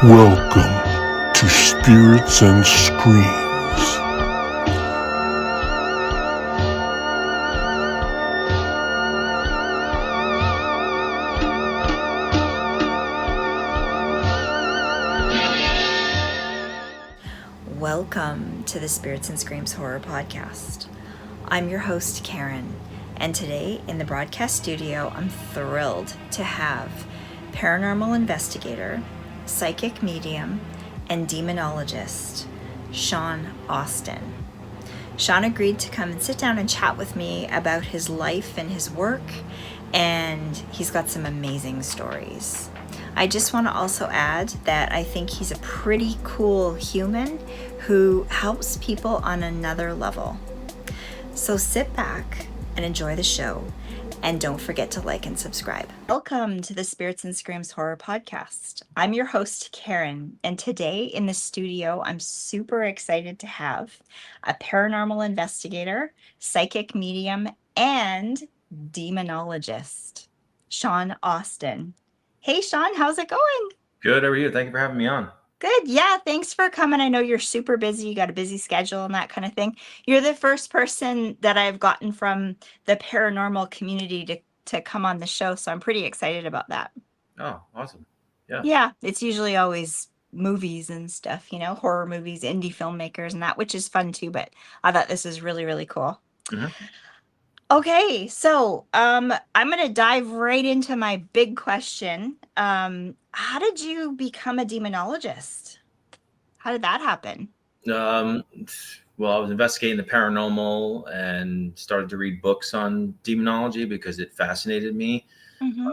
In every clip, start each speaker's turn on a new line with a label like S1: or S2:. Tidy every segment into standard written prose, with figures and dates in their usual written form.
S1: Welcome to Spirits and Screams.
S2: Welcome to the Spirits and Screams Horror Podcast. I'm your host, Karen, and today in the broadcast studio, I'm thrilled to have paranormal investigator, psychic medium, and demonologist, Sean Austin. Sean agreed to come and sit down and chat with me about his life and his work, and he's got some amazing stories. I just want to also add that I think he's a pretty cool human who helps people on another level. So sit back and enjoy the show, and don't forget to like and subscribe. Welcome to the Spirits and Screams Horror Podcast. I'm your host, Karen, and today in the studio, I'm super excited to have a paranormal investigator, psychic medium, and demonologist, Sean Austin. Hey, Sean, how's it going?
S3: Good. How are you? Thank you for having me on.
S2: Good. Yeah, thanks for coming. I know you're super busy. You got a busy schedule and that kind of thing. You're the first person that I've gotten from the paranormal community to come on the show, so I'm pretty excited about that.
S3: Oh, awesome. Yeah.
S2: Yeah, it's usually always movies and stuff, horror movies, indie filmmakers and that, which is fun too, but I thought this is really, really cool.
S3: Mhm.
S2: Okay, so I'm gonna dive right into my big question. How did you become a demonologist? How did that happen?
S3: Um, well, I was investigating the paranormal and started to read books on demonology because it fascinated me.
S2: Mm-hmm.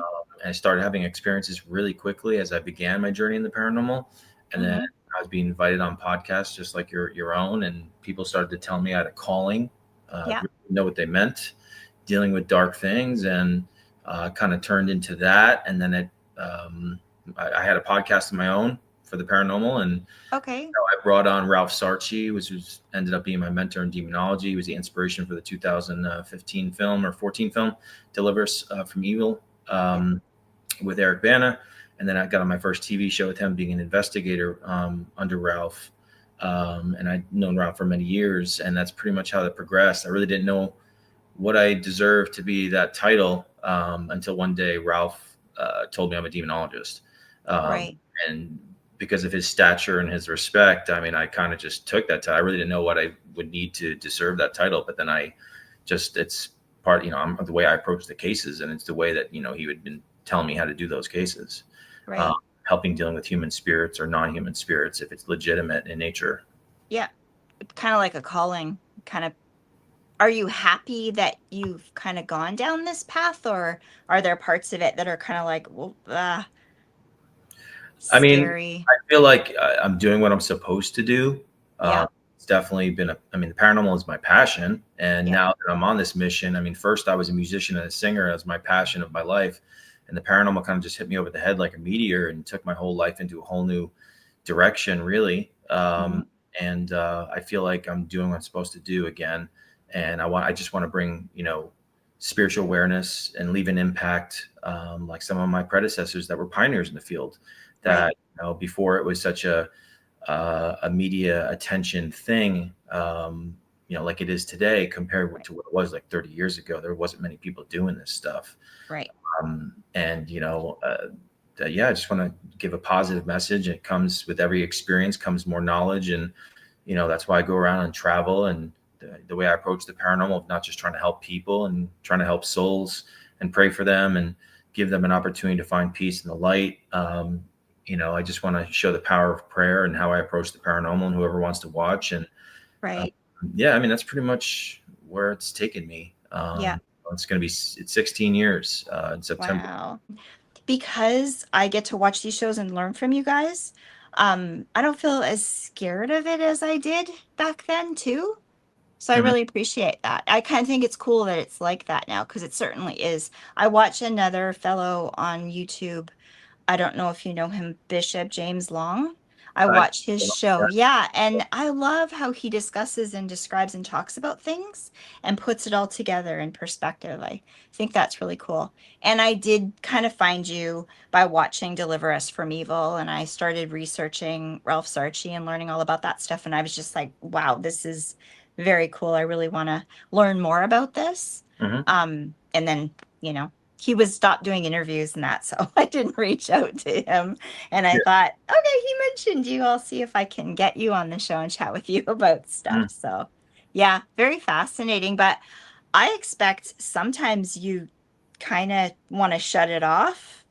S3: I started having experiences really quickly as I began my journey in the paranormal. And then I was being invited on podcasts just like your own, and people started to tell me I had a calling,
S2: Yeah.
S3: really know what they meant, dealing with dark things, and kind of turned into that. And then I had a podcast of my own for the paranormal, and
S2: Okay.
S3: I brought on Ralph Sarchi, which was ended up being my mentor in demonology. He was the inspiration for the 2015 film or 14 film, Deliver Us from Evil, with Eric Bana. And then I got on my first TV show with him being an investigator under Ralph. And I'd known Ralph for many years, and that's pretty much how that progressed. I really didn't know what I deserved to be that title until one day Ralph told me I'm a demonologist.
S2: Right.
S3: And because of his stature and his respect, I mean, I kind of just took that title. I really didn't know what I would need to deserve that title, but then it's part, I'm the way I approach the cases, and it's the way that, he would been telling me how to do those cases,
S2: Right.
S3: helping dealing with human spirits or non-human spirits if it's legitimate in nature.
S2: Yeah. Kind of like a calling. Kind of. Are you happy that you've kind of gone down this path, or are there parts of it that are kind of like, well,
S3: I mean,
S2: scary?
S3: I feel like I'm doing what I'm supposed to do.
S2: Yeah.
S3: It's definitely been the paranormal is my passion. And
S2: Yeah.
S3: now that I'm on this mission, I mean, first I was a musician and a singer as my passion of my life. And the paranormal kind of just hit me over the head like a meteor and took my whole life into a whole new direction, really.
S2: Mm-hmm.
S3: And I feel like I'm doing what I'm supposed to do again. And I just want to bring, spiritual awareness and leave an impact, like some of my predecessors that were pioneers in the field. That
S2: Right.
S3: before it was such a media attention thing, like it is today, compared
S2: Right.
S3: to what it was like 30 years ago. There wasn't many people doing this stuff.
S2: Right.
S3: And yeah, I just want to give a positive message. It comes with every experience comes more knowledge, and that's why I go around and travel. And the way I approach the paranormal, not just trying to help people and trying to help souls and pray for them and give them an opportunity to find peace in the light. I just want to show the power of prayer and how I approach the paranormal, and whoever wants to watch. And
S2: Right.
S3: yeah, I mean, that's pretty much where it's taken me.
S2: Yeah.
S3: It's 16 years in September.
S2: Wow. Because I get to watch these shows and learn from you guys, I don't feel as scared of it as I did back then too. So I
S3: Mhm.
S2: really appreciate that. I kind of think it's cool that it's like that now, because it certainly is. I watch another fellow on YouTube. I don't know if you know him, Bishop James Long. I
S3: I,
S2: watched his show. Yeah, and I love how he discusses and describes and talks about things and puts it all together in perspective. I think that's really cool. And I did kind of find you by watching Deliver Us from Evil, and I started researching Ralph Sarchie and learning all about that stuff, and I was just like, wow, this is very cool. I really want to learn more about this.
S3: Mhm.
S2: And then, you know, he was stopped doing interviews and that, so I didn't reach out to him. And I
S3: Yeah.
S2: thought, okay, he mentioned you. I'll see if I can get you on the show and chat with you about stuff.
S3: Mhm.
S2: So, yeah, very fascinating. But I expect sometimes you kind of want to shut it off.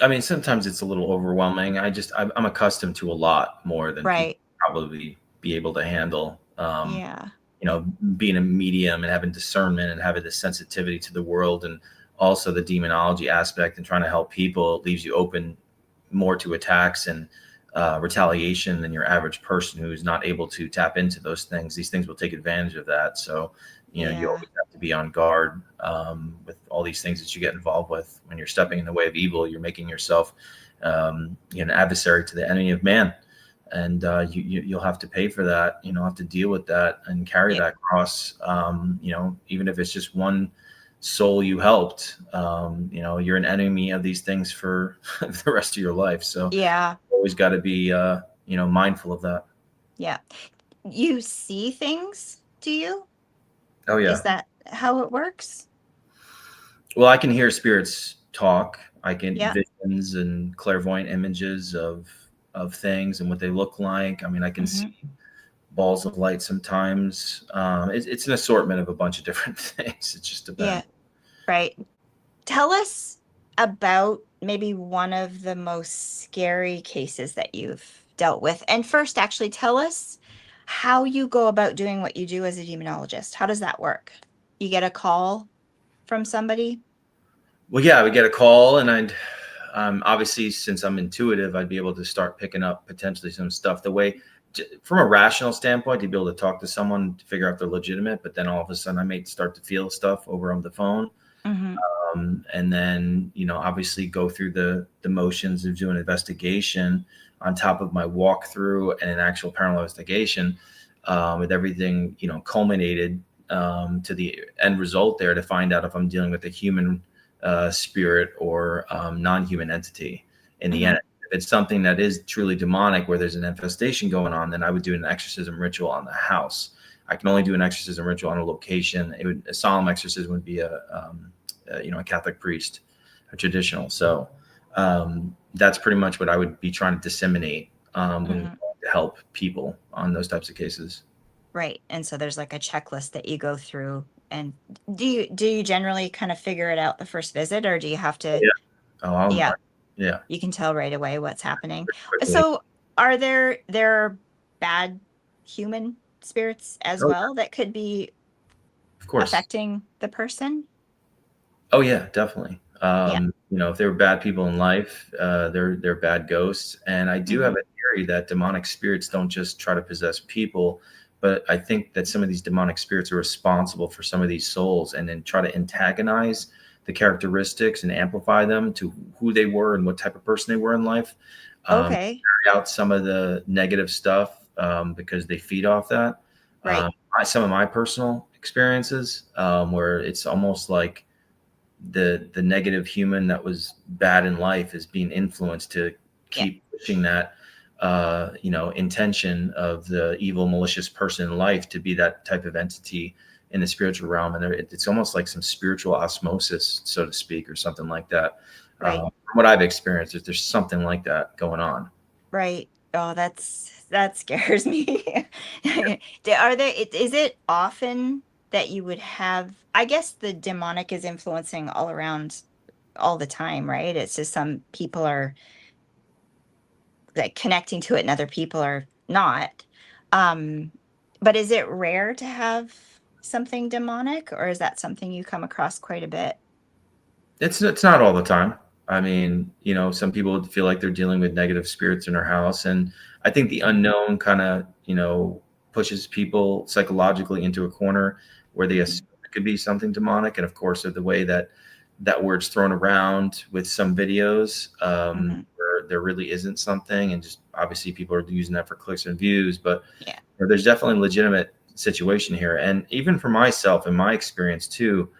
S3: I mean, sometimes it's a little overwhelming. I'm accustomed to a lot more than people
S2: Right.
S3: probably be able to handle.
S2: Yeah.
S3: Being a medium and having discernment and having the sensitivity to the world, and also the demonology aspect and trying to help people leaves you open more to attacks and retaliation than your average person who's not able to tap into those things. These things will take advantage of that. So, you
S2: Yeah.
S3: always have to be on guard with all these things that you get involved with. When you're stepping in the way of evil, you're making yourself an adversary to the enemy of man. And you'll have to pay for that. Have to deal with that and carry
S2: Yeah.
S3: that cross. Even if it's just one soul you helped, you're an enemy of these things for the rest of your life. So
S2: Yeah.
S3: always got to be mindful of that.
S2: Yeah. You see things, do you?
S3: Oh
S2: Is
S3: yeah.
S2: that how it works?
S3: Well, I can hear spirits talk. I can
S2: Yeah.
S3: visions and clairvoyant images of things and what they look like. I mean, I can
S2: Hmm.
S3: see balls of light sometimes. It's an assortment of a bunch of different things. It just
S2: Yeah.
S3: depends.
S2: Right. Tell us about maybe one of the most scary cases that you've dealt with. And first, actually, tell us how you go about doing what you do as a demonologist. How does that work? You get a call from somebody?
S3: Well, yeah, I would get a call, and I'd obviously, since I'm intuitive, I'd be able to start picking up potentially some stuff. The way, from a rational standpoint, to be able to talk to someone to figure out they're legitimate, but then all of a sudden, I may start to feel stuff over on the phone.
S2: Hmm.
S3: And then obviously go through the motions of doing an investigation on top of my walkthrough and an actual paranormal investigation, with everything culminated to the end result there to find out if I'm dealing with a human spirit or non-human entity in the
S2: Hmm.
S3: end. If it's something that is truly demonic where there's an infestation going on, then I would do an exorcism ritual on the house. I can only do an exorcism ritual on a location. A solemn exorcism would be a Catholic priest, a traditional. So that's pretty much what I would be trying to disseminate when
S2: Hmm.
S3: to help people on those types of cases.
S2: Right. And so there's like a checklist that you go through. And do you generally kind of figure it out the first visit, or do you have to,
S3: Yeah. Oh,
S2: yeah,
S3: yeah.
S2: you can tell right away what's happening?
S3: Quickly.
S2: So are there bad human spirits as
S3: Oh,
S2: well that could be
S3: of course.
S2: affecting the person?
S3: Oh yeah, definitely.
S2: Yeah.
S3: If they were bad people in life, they're bad ghosts. And I do have
S2: Hmm.
S3: a theory that demonic spirits don't just try to possess people, but I think that some of these demonic spirits are responsible for some of these souls, and then try to antagonize the characteristics and amplify them to who they were and what type of person they were in life.
S2: Okay.
S3: Carry out some of the negative stuff because they feed off that.
S2: Right.
S3: Some of my personal experiences where it's almost like the negative human that was bad in life is being influenced to
S2: Yeah.
S3: keep pushing that intention of the evil malicious person in life to be that type of entity in the spiritual realm. And it's almost like some spiritual osmosis, so to speak, or something like that.
S2: Right.
S3: From what I've experienced, there's something like that going on.
S2: Right. Oh, that scares me. Are there, is it often that you would have, I guess the demonic is influencing all around all the time, right? It's just some people are like connecting to it and other people are not. Um, but is it rare to have something demonic, or is that something you come across quite a bit?
S3: It's not all the time. I mean, some people would feel like they're dealing with negative spirits in their house, and I think the unknown kind of pushes people psychologically into a corner where they
S2: Hmm.
S3: assume it could be something demonic. And of course, of the way that word's thrown around with some videos,
S2: Hmm.
S3: where there really isn't something, and just obviously people are using that for clicks and views, but
S2: Yeah.
S3: there's definitely a legitimate situation here. And even for myself and my experience too,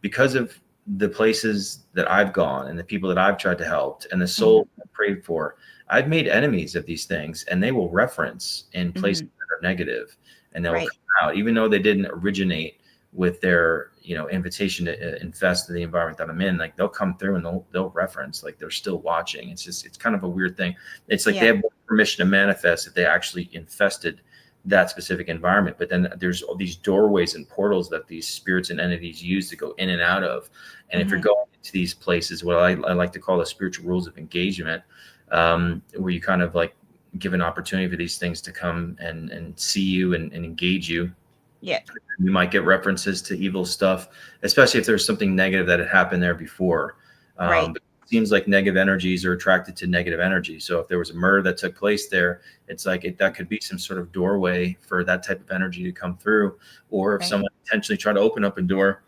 S3: because of the places that I've gone and the people that I've tried to help and the souls I've prayed for, I've made enemies of these things, and they will reference in places that are negative, and they'll
S2: Right.
S3: come out, even though they didn't originate with their, invitation to infest the environment that I'm in. Like, they'll come through and they'll reference, like they're still watching. It's kind of a weird thing. It's like they
S2: Yeah.
S3: have permission to manifest if they actually infested that specific environment. But then there's all these doorways and portals that these spirits and entities use to go in and out of. And if you're going into these places, what I like to call the spiritual rules of engagement, where you kind of like give an opportunity for these things to come and see you and engage you.
S2: Yeah.
S3: You might get references to evil stuff, especially if there's something negative that had happened there before.
S2: Right.
S3: But it seems like negative energies are attracted to negative energy. So if there was a murder that took place there, it's like that could be some sort of doorway for that type of energy to come through, or if
S2: Right.
S3: someone intentionally tried to open up a door.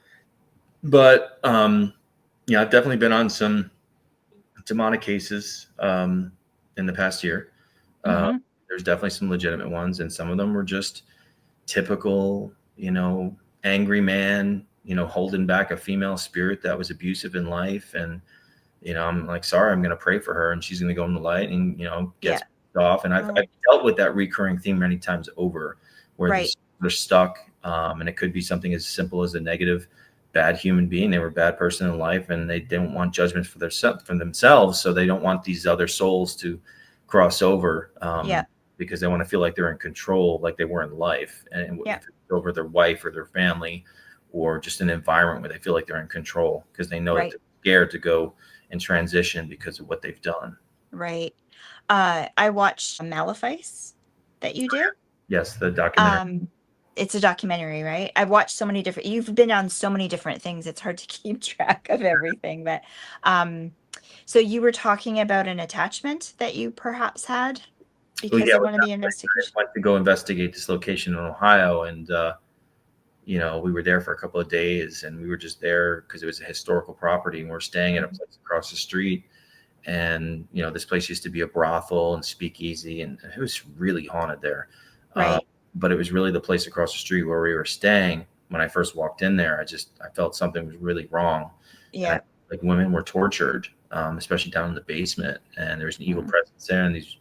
S3: But I've definitely been on some demonic cases in the past year. There's definitely some legitimate ones, and some of them were just typical, angry man, holding back a female spirit that was abusive in life. And, I'm like, sorry, I'm going to pray for her, and she's going to go in the light and, gets off. And I've dealt with that recurring theme many times over, where
S2: Right.
S3: they're stuck. And it could be something as simple as a negative, bad human being. They were a bad person in life, and they didn't want judgments for themselves. So they don't want these other souls to cross over. Because they want to feel like they're in control, like they were in life, and over their wife or their family, or just an environment where they feel like they're in control, because they know that they're scared to go and transition because of what they've done.
S2: Right. I watched Malefice that you did.
S3: Yes, the documentary.
S2: It's a documentary, right? I've watched so many different. You've been on so many different things. It's hard to keep track of everything. But so you were talking about an attachment that you perhaps had because of one of the investigations.
S3: I went to go investigate this location in Ohio, and we were there for a couple of days, and we were just there because it was a historical property, and we're staying at a place across the street. And this place used to be a brothel and speakeasy, and it was really haunted there.
S2: Right.
S3: But it was really the place across the street where we were staying. When I first walked in there, I felt something was really wrong.
S2: Yeah.
S3: Like, women were tortured, especially down in the basement, and there was an evil presence there. And these,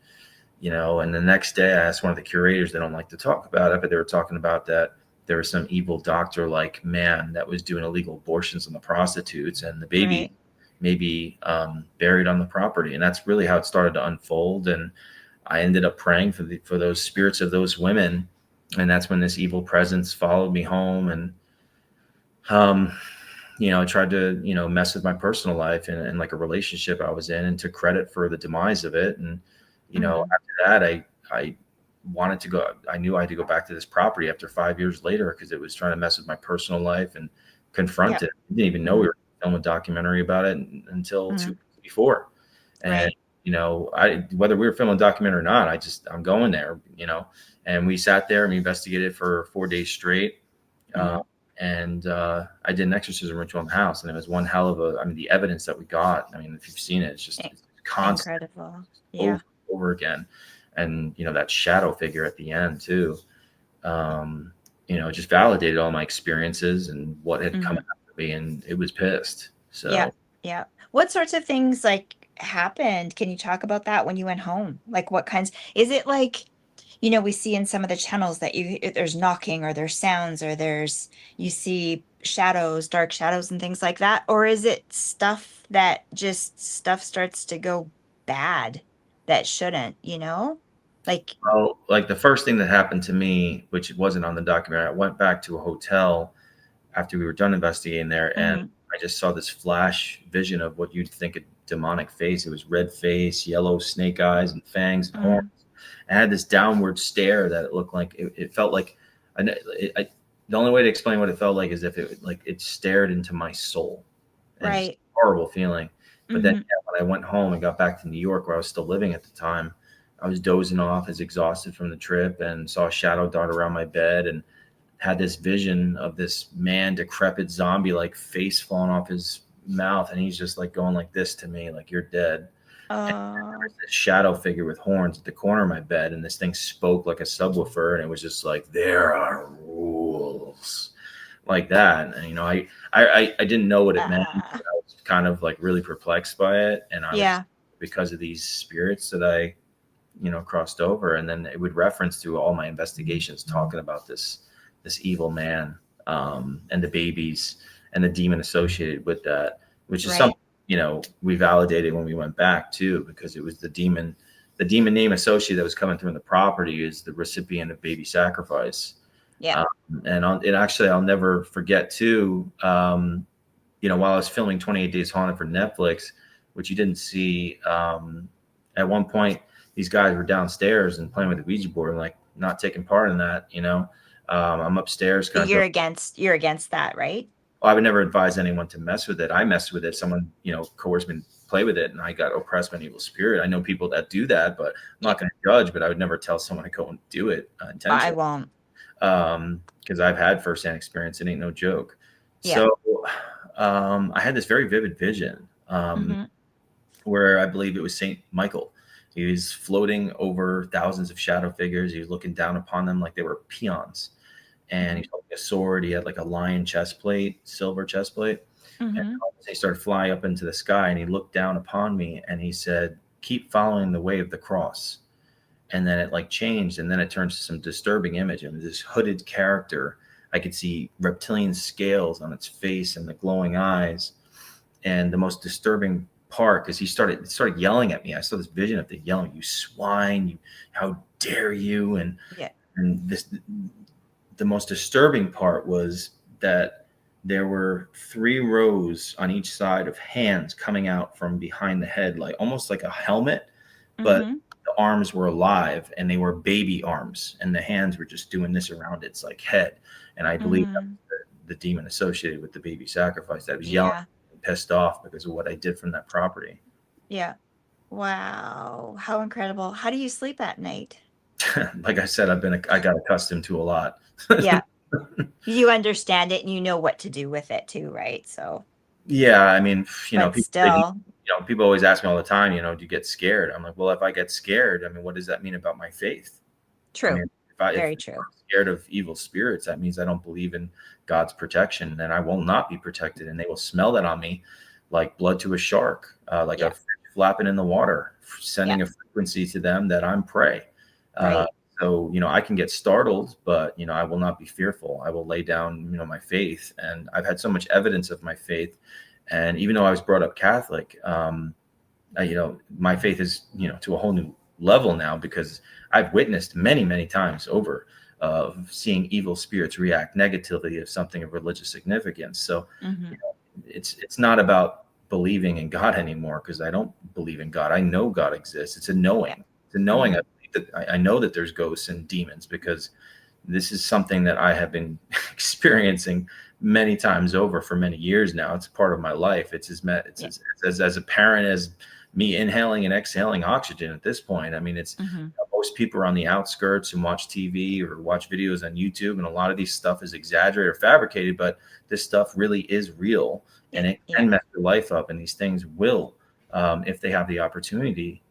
S3: and the next day I asked one of the curators, they don't like to talk about it, but they were talking about that there was some evil doctor like man that was doing illegal abortions on the prostitutes, and the baby maybe buried on the property. And that's really how it started to unfold. And I ended up praying for those spirits of those women. And that's when this evil presence followed me home, and tried to, mess with my personal life and like a relationship I was in, and took credit for the demise of it. And, after that, I wanted to go, I knew I had to go back to this property after 5 years later, because it was trying to mess with my personal life and confront it. I didn't even know we were filming a documentary about it until 2 weeks before. And, whether we were filming a documentary or not, I'm going there, and we sat there and we investigated for 4 days straight. And I did an exorcism ritual in the house, and it was one hell of the evidence that we got. If you've seen it, it's just constant,
S2: incredible. Yeah.
S3: over again. And, that shadow figure at the end too, just validated all my experiences and what had come after me, and it was pissed. So
S2: yeah. What sorts of things happened? Can you talk about that when you went home? Like, what kinds? Is it like, we see in some of the channels that there's knocking, or there's sounds, or you see shadows, dark shadows and things like that? Or is it stuff starts to go bad that shouldn't, like?
S3: Well, like the first thing that happened to me, which wasn't on the documentary, I went back to a hotel after we were done investigating there, and I just saw this flash vision of what you'd think a demonic face. It was red face, yellow snake eyes, and fangs and horns. I had this downward stare that it looked like it felt like the only way to explain what it felt like is if it stared into my soul. And it's a horrible feeling. But then when I went home and got back to New York, where I was still living at the time, I was dozing off, as exhausted from the trip, and saw a shadow dart around my bed, and had this vision of this man, decrepit zombie, like face falling off his mouth. And he's just like going like this to me, like, you're dead.
S2: Oh.
S3: This shadow figure with horns at the corner of my bed, and this thing spoke like a subwoofer, and it was just like, there are rules, like that. And I didn't know what it meant.
S2: Ah.
S3: I was kind of like really perplexed by it, and I was,
S2: Yeah.
S3: because of these spirits that I crossed over. And then it would reference through all my investigations talking about this evil man, and the babies and the demon associated with that, which is
S2: Right.
S3: something we validated when we went back too, because it was the demon name associated that was coming through in the property is the recipient of baby sacrifice.
S2: Yeah.
S3: um, and actually I'll never forget too, while I was filming 28 Days Haunted for Netflix, which you didn't see, at one point, these guys were downstairs and playing with the Ouija board and like not taking part in that. I'm upstairs kind of.
S2: You're against that, right?
S3: I would never advise anyone to mess with it. I messed with it. Someone, coerced me to play with it, and I got oppressed by an evil spirit. I know people that do that, but I'm
S2: Yeah.
S3: not going to judge. But I would never tell someone to go and do it
S2: I
S3: intentionally,
S2: won't.
S3: because I've had firsthand experience. It ain't no joke.
S2: Yeah.
S3: So I had this very vivid vision,
S2: Mm-hmm.
S3: where I believe it was Saint Michael. He was floating over thousands of shadow figures. He was looking down upon them like they were peons. And
S2: Mm-hmm.
S3: he's holding a sword. He had like a lion chest plate, silver chest plate. And
S2: Mm-hmm.
S3: he started flying up into the sky, and he looked down upon me and he said, "Keep following the way of the cross." And then it like changed, and then it turned to some disturbing image. It was this hooded character. I could see reptilian scales on its face and the glowing eyes. And the most disturbing part, because he started yelling at me. I saw this vision of the yelling, "You swine! You, how dare you!"
S2: Yeah.
S3: And the most disturbing part was that there were 3 rows on each side of hands coming out from behind the head, like almost like a helmet, but
S2: Mm-hmm.
S3: the arms were alive and they were baby arms, and the hands were just doing this around its like head. And I believe that
S2: Mm-hmm.
S3: was the demon associated with the baby sacrifice that was yelling
S2: Yeah.
S3: and pissed off because of what I did from that property.
S2: Yeah. Wow. How incredible. How do you sleep at night?
S3: Like I said, I got accustomed to a lot.
S2: Yeah. You understand it and you know what to do with it too, right? So,
S3: Yeah, I mean,
S2: but still,
S3: people always ask me all the time, do you get scared? I'm like, well, if I get scared, I mean, what does that mean about my faith? I
S2: true.
S3: mean, if
S2: Very
S3: I'm
S2: true.
S3: scared of evil spirits, that means I don't believe in God's protection, and I will not be protected, and they will smell that on me like blood to a shark, like a
S2: Yeah.
S3: fish flapping in the water,
S2: Yeah.
S3: sending a frequency to them that I'm prey. Uh,
S2: Right.
S3: so, I can get startled, but, I will not be fearful. I will lay down, my faith. And I've had so much evidence of my faith. And even though I was brought up Catholic, my faith is, to a whole new level now, because I've witnessed many, many times over of seeing evil spirits react negatively of something of religious significance. So
S2: Mm-hmm.
S3: it's not about believing in God anymore, because I don't believe in God. I know God exists. It's a
S2: Yeah.
S3: knowing. It's a knowing.
S2: Mm-hmm.
S3: I know that there's ghosts and demons, because this is something that I have been experiencing many times over for many years now. It's a part of my life. It's
S2: Yeah.
S3: as apparent as me inhaling and exhaling oxygen at this point. I mean, it's
S2: Mm-hmm.
S3: most people are on the outskirts and watch TV or watch videos on YouTube, and a lot of these stuff is exaggerated or fabricated, but this stuff really is real,
S2: Yeah.
S3: and it
S2: Yeah.
S3: can mess your life up. And these things will, if they have the opportunity,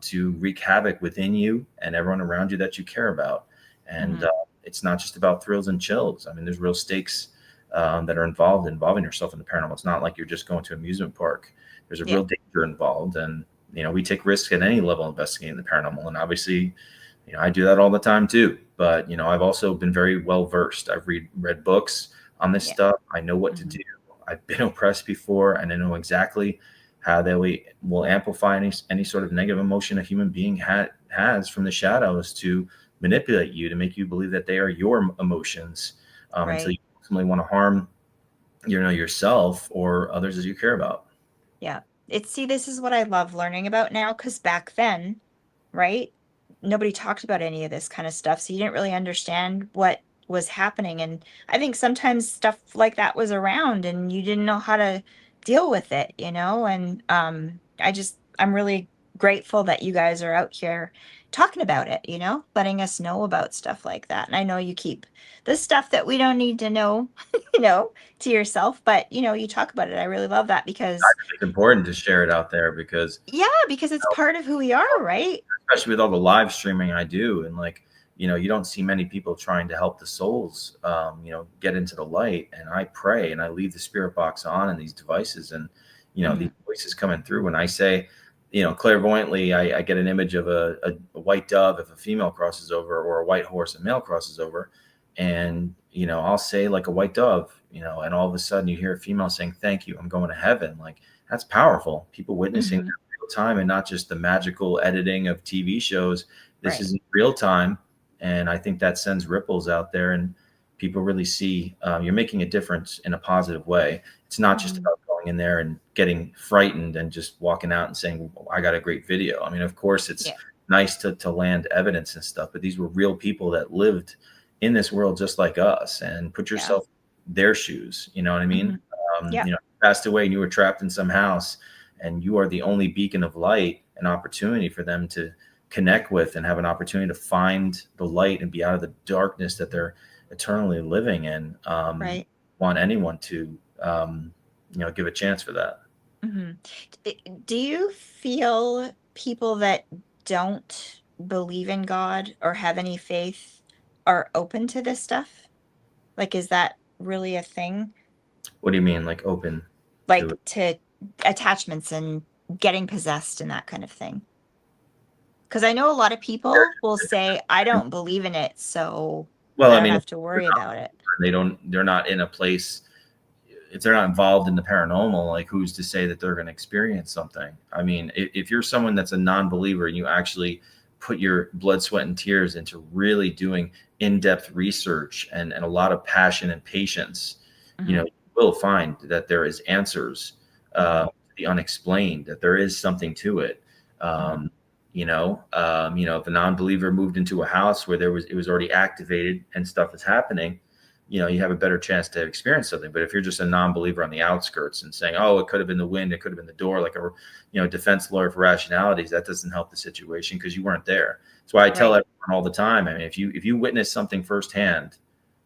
S3: to wreak havoc within you and everyone around you that you care about. And
S2: Mm-hmm.
S3: it's not just about thrills and chills. I mean, there's real stakes that are involving yourself in the paranormal. It's not like you're just going to an amusement park. There's a
S2: Yeah.
S3: real danger involved, and we take risks at any level investigating the paranormal. And obviously, I do that all the time too. But I've also been very well versed. I've read books on this
S2: Yeah.
S3: stuff. I know what to
S2: Mm-hmm.
S3: do. I've been oppressed before, and I know exactly how they will amplify any sort of negative emotion a human being has from the shadows to manipulate you, to make you believe that they are your emotions, until
S2: Right.
S3: you ultimately want to harm yourself or others that you care about.
S2: Yeah. See, this is what I love learning about now, because back then, right? Nobody talked about any of this kind of stuff, so you didn't really understand what was happening. And I think sometimes stuff like that was around and you didn't know how to deal with it, you know? And I'm really grateful that you guys are out here talking about it, letting us know about stuff like that. And I know you keep the stuff that we don't need to know, to yourself, but you talk about it. I really love that because
S3: It's important to share it out there because,
S2: yeah, because it's part of who we are, right?
S3: especially with all the live streaming I do, and like, you don't see many people trying to help the souls, get into the light. And I pray and I leave the spirit box on and these devices, and these voices coming through. When I say, clairvoyantly, I get an image of a white dove if a female crosses over, or a white horse a male crosses over, and I'll say like a white dove, and all of a sudden you hear a female saying, "Thank you, I'm going to heaven." Like, that's powerful. People witnessing that in real time, and not just the magical editing of TV shows. This
S2: Right.
S3: is in real time. And I think that sends ripples out there, and people really see you're making a difference in a positive way. It's not just about going in there and getting frightened and just walking out and saying, well, I got a great video. I mean, of course, it's
S2: Yeah.
S3: nice to land evidence and stuff, but these were real people that lived in this world just like us. And put
S2: Yeah.
S3: yourself in their shoes. You know what I mean?
S2: Yeah.
S3: You passed away and you were trapped in some house, and you are the only beacon of light, an opportunity for them to connect with and have an opportunity to find the light and be out of the darkness that they're eternally living in.
S2: Right.
S3: Want anyone to, give a chance for that.
S2: Do you feel people that don't believe in God or have any faith are open to this stuff? Like, is that really a thing?
S3: What do you mean, like open to
S2: Like
S3: it?
S2: to attachments and getting possessed and that kind of thing? Because I know a lot of people will say, I don't believe in it, so
S3: Well,
S2: I
S3: I
S2: don't
S3: mean,
S2: have to worry about it.
S3: they're not in a place, if they're not involved in the paranormal, like who's to say that they're going to experience something? I mean, if you're someone that's a non-believer and you actually put your blood, sweat, and tears into really doing in-depth research and a lot of passion and patience, you will find that there is answers, to the unexplained, that there is something to it. Um, if a non-believer moved into a house where it was already activated and stuff is happening, you have a better chance to experience something. But if you're just a non-believer on the outskirts and saying, "Oh, it could have been the wind, it could have been the door," like a defense lawyer for rationalities, that doesn't help the situation because you weren't there. That's why I tell
S2: Right.
S3: everyone all the time. I mean, if you witness something firsthand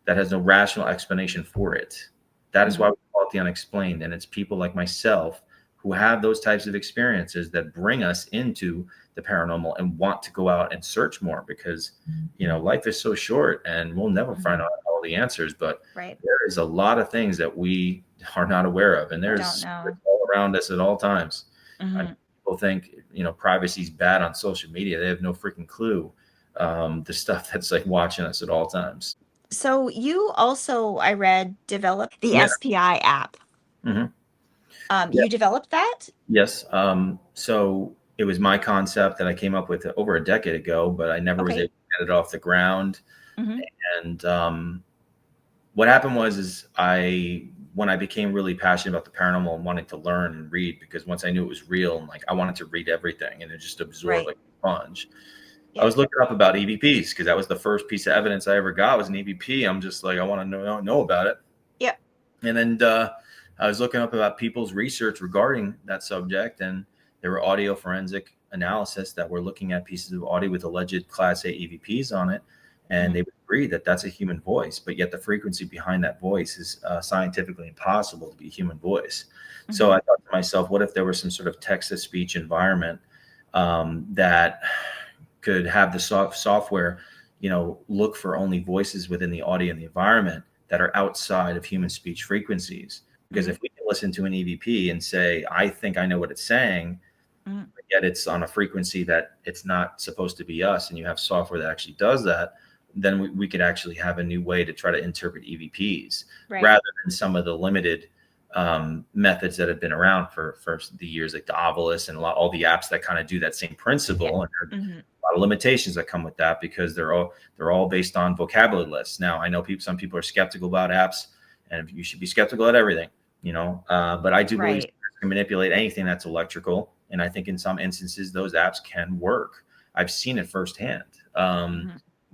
S3: that has no rational explanation for it, that is why we call it the unexplained. And it's people like myself who have those types of experiences that bring us into the paranormal and want to go out and search more, because life is so short and we'll never find out all the answers. But
S2: Right.
S3: there is a lot of things that we are not aware of, and
S2: Don't
S3: there's
S2: know.
S3: all around us at all times. I mean,
S2: Mhm.
S3: people think privacy is bad on social media. They have no freaking clue, the stuff that's like watching us at all times.
S2: So you also, I read, developed the
S3: Yeah.
S2: SPI app.
S3: Mhm.
S2: You developed that?
S3: Yes. So it was my concept that I came up with over a decade ago, but I never was able
S2: Okay.
S3: to get it off the ground.
S2: hmm
S3: And what happened is when I became really passionate about the paranormal and wanting to learn and read, because once I knew it was real, and like I wanted to read everything and it just absorbed
S2: Right.
S3: like a sponge. I
S2: Yeah.
S3: was looking up about EVPs because that was the first piece of evidence I ever got was an EVP. I'm just like, I want to know about it.
S2: Yeah.
S3: And then I was looking up about people's research regarding that subject, and there were audio forensic analysis that were looking at pieces of audio with alleged Class A EVPs on it, and
S2: hmm
S3: they would agree that that's a human voice, but yet the frequency behind that voice is scientifically impossible to be a human voice. So
S2: hmm
S3: I thought to myself, what if there was some sort of text-to-speech environment that could have the software, look for only voices within the audio and the environment that are outside of human speech frequencies. Because
S2: hmm
S3: if we can listen to an EVP and say, I think I know what it's saying,
S2: hmm
S3: but yet it's on a frequency that it's not supposed to be us, and you have software that actually does that, then we could actually have a new way to try to interpret EVPs
S2: Right.
S3: rather than some of the limited methods that have been around for the years, like the Ovilus and all the apps that kind of do that same
S2: Yeah.
S3: principle. And
S2: hmm
S3: a lot of limitations that come with that because they're all based on vocabulary lists. Now, I know some people are skeptical about apps, and you should be skeptical at everything, but I do believe
S2: Right.
S3: you can manipulate anything that's electrical, and I think in some instances those apps can work. I've seen it firsthand.
S2: hmm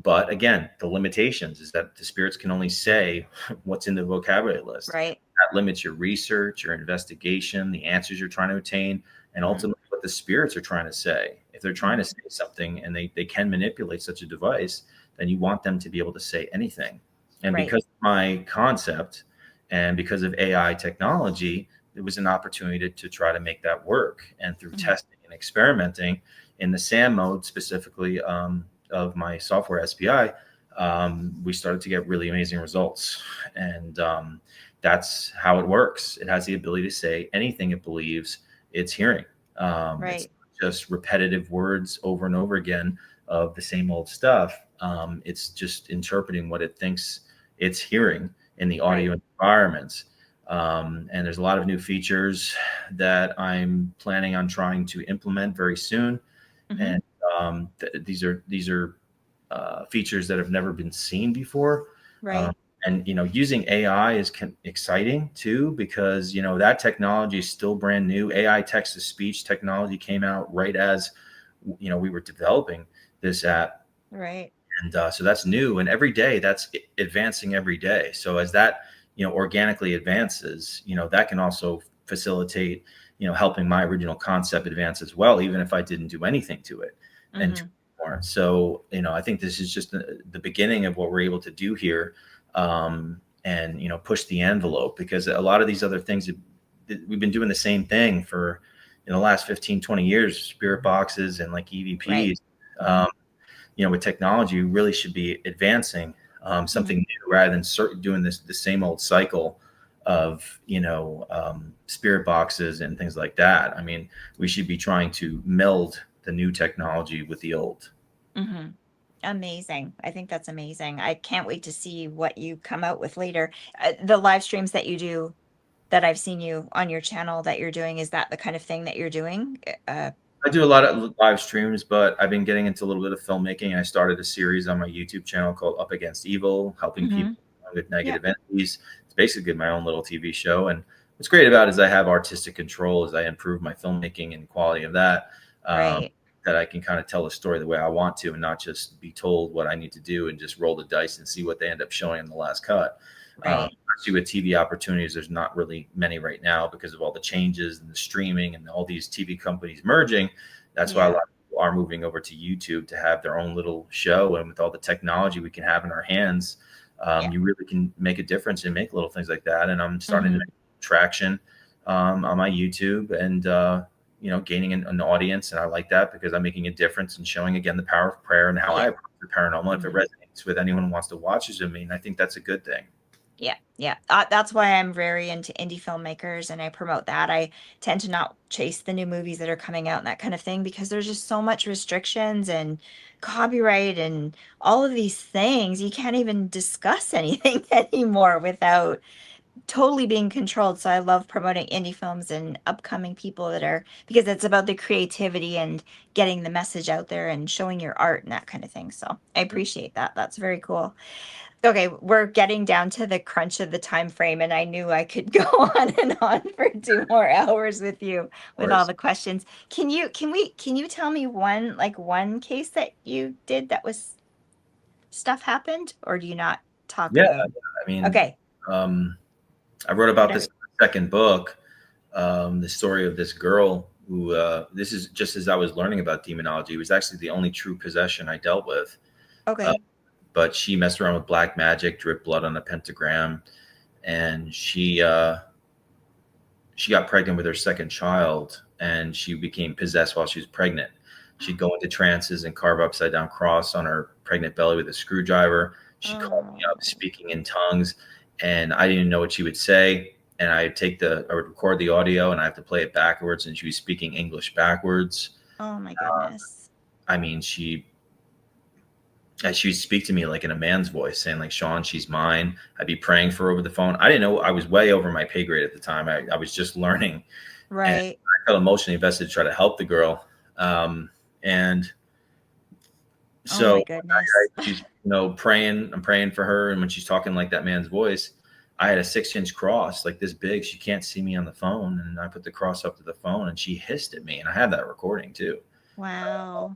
S3: But again, the limitations is that the spirits can only say what's in the vocabulary list.
S2: Right.
S3: That limits your research, your investigation, the answers you're trying to attain, and
S2: hmm
S3: ultimately what the spirits are trying to say. If they're trying to say something and they can manipulate such a device, then you want them to be able to say anything. And
S2: Right.
S3: because of my concept and because of AI technology, it was an opportunity to try to make that work. And through
S2: Mhm.
S3: testing and experimenting in the SAM mode, specifically of my software SPI, we started to get really amazing results. And that's how it works. It has the ability to say anything it believes it's hearing. It's
S2: Right.
S3: just repetitive words over and over again of the same old stuff. It's just interpreting what it thinks it's hearing in the
S2: Right.
S3: audio environments. And there's a lot of new features that I'm planning on trying to implement very soon.
S2: Mhm.
S3: And these are features that have never been seen before. Um,
S2: Right.
S3: and using AI is exciting too, because that technology is still brand new. AI text to speech technology came out right as we were developing this app,
S2: Right.
S3: and so that's new. And every day that's advancing every day. So as that organically advances, that can also facilitate helping my original concept advance as well, even if I didn't do anything to it. And
S2: Mhm.
S3: more. So, I think this is just the beginning of what we're able to do here, and, push the envelope, because a lot of these other things, we've been doing the same thing for in the last 15, 20 years, spirit boxes and like
S2: Right.
S3: EVPs.
S2: Mhm.
S3: With technology, we really should be advancing something
S2: Mhm.
S3: new rather than doing the same old cycle of spirit boxes and things like that. I mean, we should be trying to meld the new technology with the old.
S2: Mhm. Amazing. I think that's amazing. I can't wait to see what you come out with later. The live streams that you do, that I've seen you on your channel that you're doing, is that the kind of thing that you're doing?
S3: I do a lot of live streams, but I've been getting into a little bit of filmmaking. I started a series on my YouTube channel called Up Against Evil, helping people
S2: Mhm.
S3: with
S2: Yep.
S3: negative entities. It's basically my own little TV show. And what's great about it is I have artistic control as I improve my filmmaking and quality of that, um,
S2: Right.
S3: that I can kind of tell the story the way I want to and not just be told what I need to do and just roll the dice and see what they end up showing in the last cut.
S2: Right.
S3: Especially with TV opportunities, there's not really many right now because of all the changes and the streaming and all these TV companies merging. That's why a
S2: Yeah.
S3: lot of people are moving over to YouTube to have their own little show. And with all the technology we can have in our hands,
S2: Yeah.
S3: you really can make a difference and make little things like that. And I'm starting to
S2: Mhm.
S3: make traction on my YouTube, and gaining an audience. And I like that because I'm making a difference and showing again the power of prayer and how I
S2: Yeah.
S3: approach the paranormal. If it
S2: Mhm.
S3: resonates with anyone who wants to watch it, I mean, I think that's a good thing.
S2: Yeah, yeah. That's why I'm very into indie filmmakers and I promote that. I tend to not chase the new movies that are coming out and that kind of thing because there's just so much restrictions and copyright and all of these things. You can't even discuss anything anymore without totally being controlled. So I love promoting indie films and upcoming people that are, because it's about the creativity and getting the message out there and showing your art and that kind of thing. So I appreciate that. That's very cool. Okay, we're getting down to the crunch of the time frame, and I knew I could go on and on for 2 more hours with you
S3: Of
S2: with all
S3: course.
S2: the questions. Can you tell me one case that you did that was stuff happened, or do you not talk
S3: Yeah.
S2: about?
S3: I mean,
S2: Okay,
S3: um, I wrote about this
S2: whatever.
S3: in the second book, the story of this girl who, this is just as I was learning about demonology. It was actually the only true possession I dealt with. Uh,
S2: Okay.
S3: but she messed around with black magic, dripped blood on a pentagram, and she got pregnant with her second child, and she became possessed while she was pregnant. She'd go into trances and carve upside down cross on her pregnant belly with a screwdriver. She called me up
S2: Oh,
S3: speaking in tongues, and I didn't know what she would say. And I would record the audio, and I have to play it backwards. And she was speaking English backwards.
S2: oh my goodness.
S3: I mean, she would speak to me like in a man's voice, saying like, "Sean, she's mine." I'd be praying for her over the phone. I didn't know, I was way over my pay grade at the time. I was just learning, and
S2: Right.
S3: I felt emotionally invested to try to help the girl. And
S2: Oh
S3: so
S2: my goodness.
S3: she's, praying. I'm praying for her, and when she's talking like that man's voice, I had a 6-inch cross like this big. She can't see me on the phone, and I put the cross up to the phone, and she hissed at me, and I had that recording too.
S2: Wow.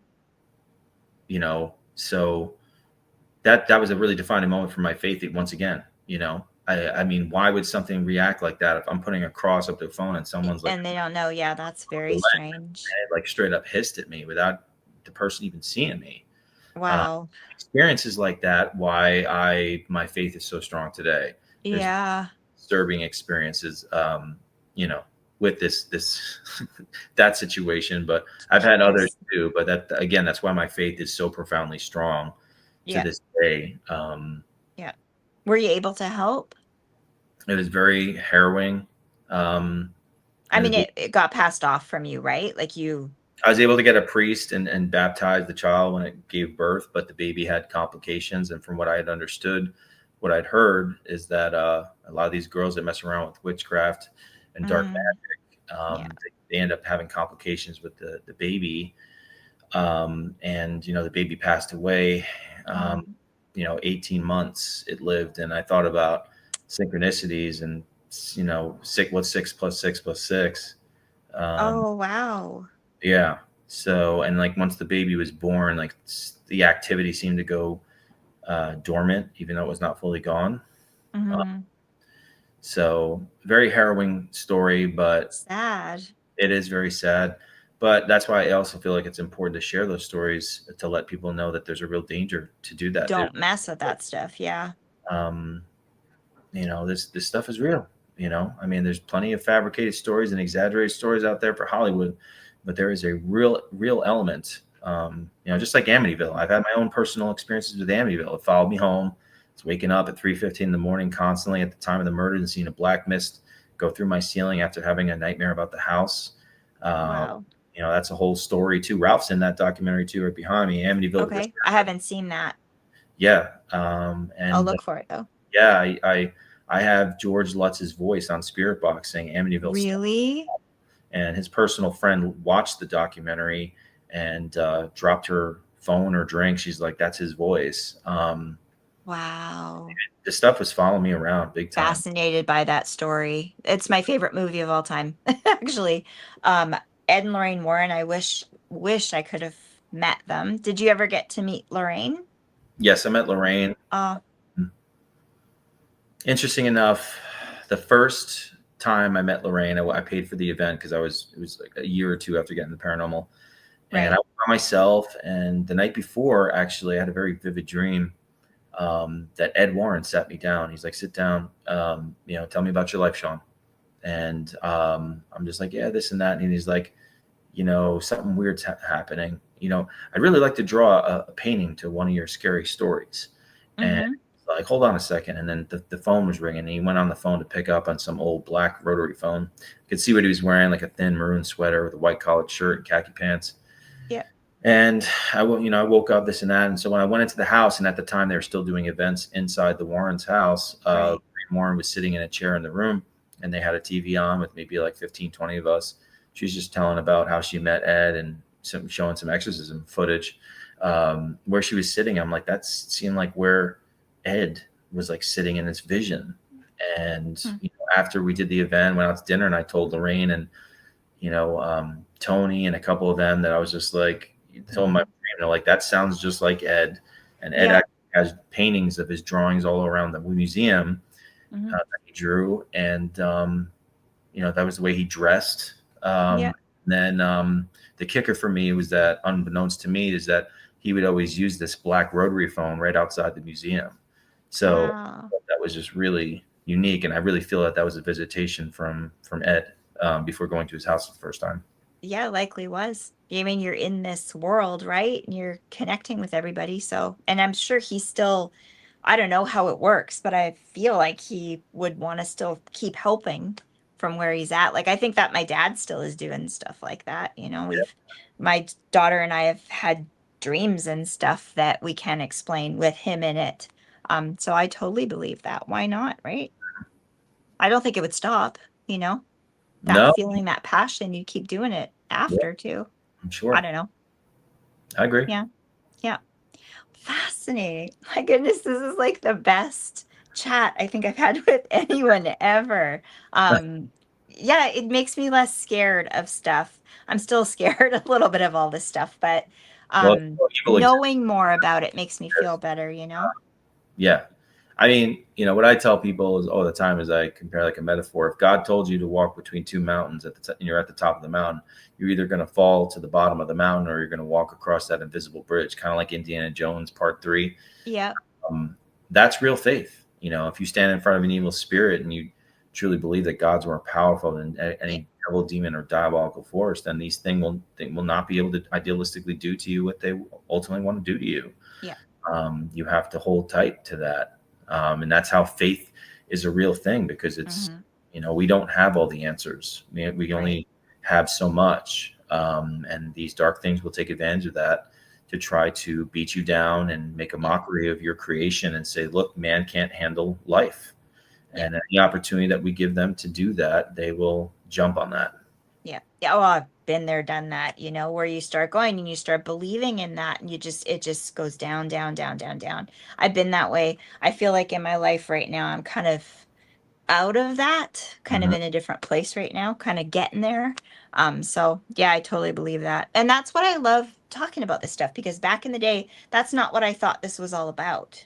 S3: So that was a really defining moment for my faith once again. I mean, why would something react like that if I'm putting a cross up their phone and someone's like
S2: And they don't know. Yeah, that's very strange.
S3: like straight up hissed at me without the person even seeing me. Uh,
S2: Wow.
S3: Experiences like that, why my faith is so strong today. There's
S2: Yeah.
S3: disturbing experiences, you know, with this that situation, but I've had others
S2: Jeez.
S3: too. But that again, that's why my faith is so profoundly strong to
S2: Yeah.
S3: this day.
S2: Yeah. Were you able to help?
S3: It was very harrowing. Um,
S2: I
S3: and
S2: mean, it got passed off from you, right? Like you.
S3: I was able to get a priest and baptize the child when it gave birth, but the baby had complications. And from what I had understood, what I'd heard is that a lot of these girls that mess around with witchcraft and dark
S2: Mm,
S3: magic,
S2: yeah.
S3: they end up having complications with the baby. And, the baby passed away. Um,
S2: Oh.
S3: 18 months it lived. And I thought about synchronicities and, what's 6 + 6 + 6. Um,
S2: Oh, wow.
S3: yeah. So, and like once the baby was born, like the activity seemed to go dormant, even though it was not fully gone. Uh,
S2: Hmm.
S3: so, very harrowing story, but
S2: Sad.
S3: it is very sad. But that's why I also feel like it's important to share those stories to let people know that there's a real danger to do that.
S2: Don't mess with that stuff. Yeah.
S3: Um, this stuff is real. I mean, there's plenty of fabricated stories and exaggerated stories out there for Hollywood, but there is a real element. Just like Amityville, I've had my own personal experiences with Amityville. It followed me home. It's waking up at 3:15 in the morning constantly at the time of the murder and seeing a black mist go through my ceiling after having a nightmare about the house. uh,
S2: Wow.
S3: that's a whole story too. Ralph's in that documentary too, right behind me, Amityville.
S2: Okay. I haven't seen that.
S3: Yeah.
S2: I'll
S3: And
S2: look for it though.
S3: yeah, I have George Lutz's voice on Spirit Box saying Amityville Stop.
S2: Really?
S3: And his personal friend watched the documentary and dropped her phone or drink. She's like, that's his voice.
S2: Wow.
S3: This stuff was following me around big time.
S2: Fascinated by that story. It's my favorite movie of all time, actually. Um, Ed and Lorraine Warren, I wish I could have met them. Did you ever get to meet Lorraine?
S3: Yes, I met Lorraine.
S2: Uh,
S3: Interesting enough, the first time I met Lorraine, I paid for the event because it was like a year or two after getting the paranormal. And I
S2: right.
S3: was by myself. And the night before, actually, I had a very vivid dream that Ed Warren sat me down. He's like, sit down, tell me about your life, Sean. And I'm just like, yeah, this and that. And he's like, something weird's happening. I'd really like to draw a painting to one of your scary stories. And
S2: Mm-hmm.
S3: like, hold on a second. And then the phone was ringing and he went on the phone to pick up on some old black rotary phone. You could see what he was wearing, like a thin maroon sweater with a white collared shirt and khaki pants.
S2: Yeah.
S3: And I woke up this and that. And so when I went into the house, and at the time they were still doing events inside the Warrens' house,
S2: Right.
S3: Warren was sitting in a chair in the room and they had a TV on with maybe like 15, 20 of us. She was just telling about how she met Ed and showing some exorcism footage. Where she was sitting, I'm like, that seemed like where Ed was like sitting in his vision. And
S2: Hmm.
S3: after we did the event, went out to dinner, and I told Lorraine and Tony and a couple of them that I was just like, told my they're like, that sounds just like Ed. And Ed
S2: Yeah.
S3: actually has paintings of his drawings all around the museum
S2: Mm-hmm.
S3: that he drew, and that was the way he dressed.
S2: Yeah.
S3: Then the kicker for me was that, unbeknownst to me, is that he would always use this black rotary phone right outside the museum. So
S2: Wow.
S3: that was just really unique, and I really feel that was a visitation from Ed before going to his house the first time.
S2: Yeah, likely was. I mean, you're in this world, right? And you're connecting with everybody. So, and I'm sure he's still, I don't know how it works, but I feel like he would want to still keep helping from where he's at. Like, I think that my dad still is doing stuff like that. My daughter and I have had dreams and stuff that we can explain with him in it. So I totally believe that. Why not, right? I don't think it would stop, you know? That
S3: No,
S2: feeling, that passion, you keep doing it
S3: yeah,
S2: after too.
S3: I'm
S2: I
S3: sure.
S2: don't know.
S3: I agree.
S2: Yeah. Yeah. Fascinating. My goodness, this is like the best chat I think I've had with anyone ever. Um, yeah, it makes me less scared of stuff. I'm still scared a little bit of all this stuff, but
S3: Well, evil exists.
S2: knowing more about it makes me feel better, you know?
S3: Yeah, I mean, what I tell people is all the time is I compare like a metaphor. If God told you to walk between two mountains and you're at the top of the mountain, you're either going to fall to the bottom of the mountain or you're going to walk across that invisible bridge, kind of like Indiana Jones Part 3.
S2: Yeah.
S3: Um, that's real faith. If you stand in front of an evil spirit and you truly believe that God's more powerful than
S2: Yeah.
S3: any devil, demon, or diabolical force, then these things will not be able to idealistically do to you what they ultimately want to do to you.
S2: Yeah.
S3: You have to hold tight to that. And that's how faith is a real thing, because it's, we don't have all the answers. We only have so much. And these dark things will take advantage of that to try to beat you down and make a mockery of your creation and say, look, man can't handle life. And any opportunity that we give them to do that, they will jump on that.
S2: Yeah. Yeah. Well, I've been there, done that, where you start going and you start believing in that and it just goes down, down, down, down, down. I've been that way. I feel like in my life right now, I'm kind of out of that, kind of
S3: Mhm.
S2: in a different place right now, kind of getting there. So yeah, I totally believe that. And that's what I love talking about this stuff, because back in the day, that's not what I thought this was all about.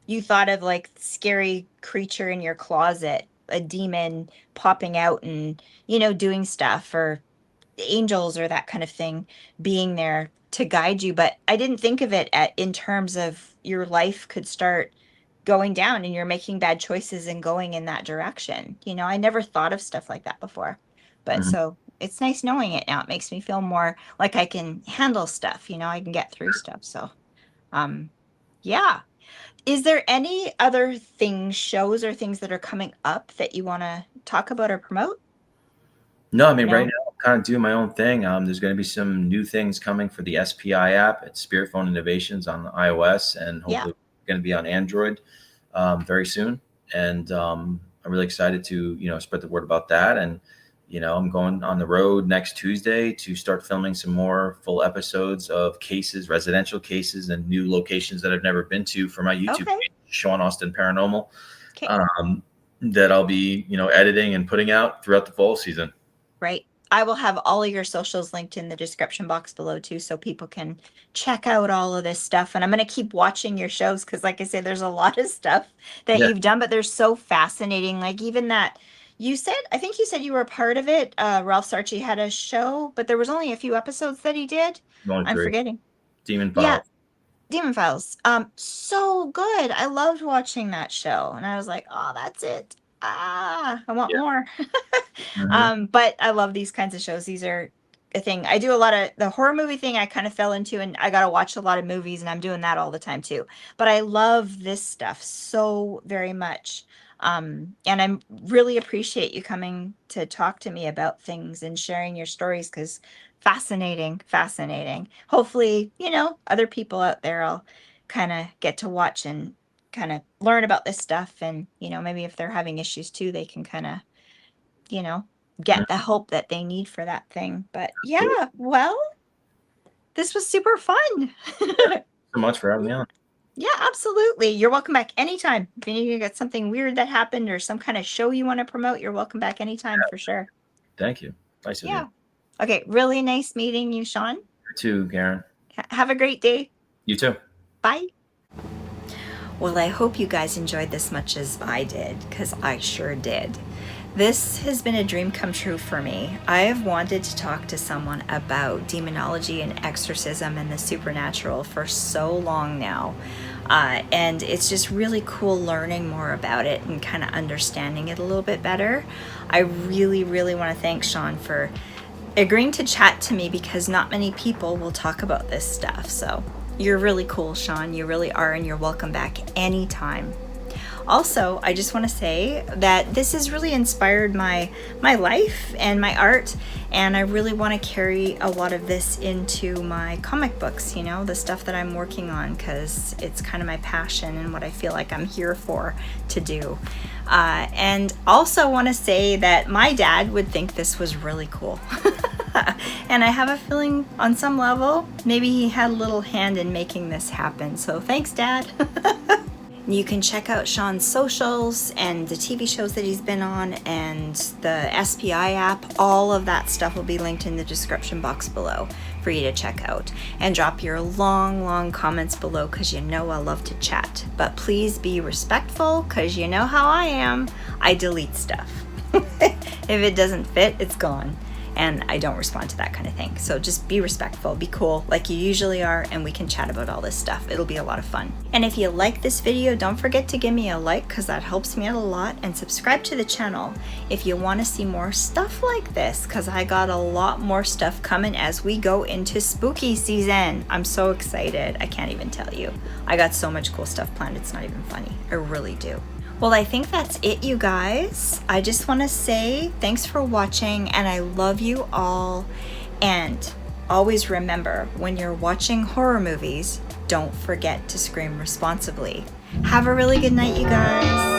S2: You thought of like scary creature in your closet, a demon popping out and, doing stuff, or angels or that kind of thing being there to guide you. But I didn't think of it in terms of your life could start going down and you're making bad choices and going in that direction. I never thought of stuff like that before. But
S3: Mhm.
S2: so it's nice knowing it now. It makes me feel more like I can handle stuff, I can get through stuff. So, um, yeah. Is there any other things, shows or things that are coming up that you want to talk about or promote?
S3: No, I mean, right
S2: No?
S3: now I'm kind of doing my own thing. There's going to be some new things coming for the SPI app. It's Spirit Phone Innovations on
S2: Yeah.
S3: iOS, and hopefully going to be on Android very soon. And I'm really excited to, spread the word about that. And, I'm going on the road next Tuesday to start filming some more full episodes of cases, residential cases, and new locations that I've never been to for my YouTube
S2: Okay.
S3: page, Sean Austin Paranormal,
S2: Okay.
S3: that I'll be, editing and putting out throughout the fall season.
S2: Right. I will have all of your socials linked in the description box below too, so people can check out all of this stuff. And I'm going to keep watching your shows because, like I said, there's a lot of stuff that
S3: Yeah,
S2: you've done, but they're so fascinating. Like even that I think you said you were a part of it. Ralph Sarchi had a show, but there was only a few episodes that he did.
S3: only
S2: I'm
S3: 3.
S2: forgetting.
S3: Demon
S2: Yeah,
S3: Files.
S2: Demon Files. So good. I loved watching that show, and I was like, oh, that's it. I want
S3: Yeah.
S2: more.
S3: Mhm.
S2: But I love these kinds of shows. These are a thing. I do a lot of the horror movie thing. I kind of fell into, and I got to watch a lot of movies, and I'm doing that all the time too. But I love this stuff so very much. And I really appreciate you coming to talk to me about things and sharing your stories, because fascinating, fascinating. Hopefully, other people out there will kind of get to watch and kind of learn about this stuff. And, maybe if they're having issues too, they can kind of, you know, get the
S3: Mhm.
S2: help that they need for that thing. But
S3: Absolutely.
S2: yeah, well, this was super fun.
S3: So much for having me on.
S2: Yeah, absolutely. You're welcome back anytime. If you got something weird that happened or some kind of show you want to promote, you're welcome back anytime for sure.
S3: Thank you. Nice of you.
S2: Yeah. Okay. Really nice meeting you, Sean.
S3: You too, Karen.
S2: Have a great day.
S3: You too.
S2: Bye. Well, I hope you guys enjoyed this much as I did, because I sure did. This has been a dream come true for me. I have wanted to talk to someone about demonology and exorcism and the supernatural for so long now. And it's just really cool learning more about it and kind of understanding it a little bit better. I really, really want to thank Sean for agreeing to chat to me, because not many people will talk about this stuff. So you're really cool, Sean. You really are, and you're welcome back anytime. Also, I just want to say that this has really inspired my life and my art, and I really want to carry a lot of this into my comic books, the stuff that I'm working on, because it's kind of my passion and what I feel like I'm here for to do. And also want to say that my dad would think this was really cool. And I have a feeling on some level, maybe he had a little hand in making this happen. So thanks, Dad. You can check out Sean's socials and the TV shows that he's been on and the SPI app. All of that stuff will be linked in the description box below for you to check out. And drop your long comments below because you know I love to chat. But please be respectful because you know how I am. I delete stuff. If it doesn't fit, it's gone. And I don't respond to that kind of thing. So just be respectful, be cool like you usually are, and we can chat about all this stuff. It'll be a lot of fun. And if you like this video, don't forget to give me a like because that helps me out a lot, and subscribe to the channel if you want to see more stuff like this because I got a lot more stuff coming as we go into spooky season. I'm so excited. I can't even tell you. I got so much cool stuff planned. It's not even funny. I really do. Well, I think that's it, you guys. I just want to say thanks for watching, and I love you all. And always remember, when you're watching horror movies, don't forget to scream responsibly. Have a really good night, you guys.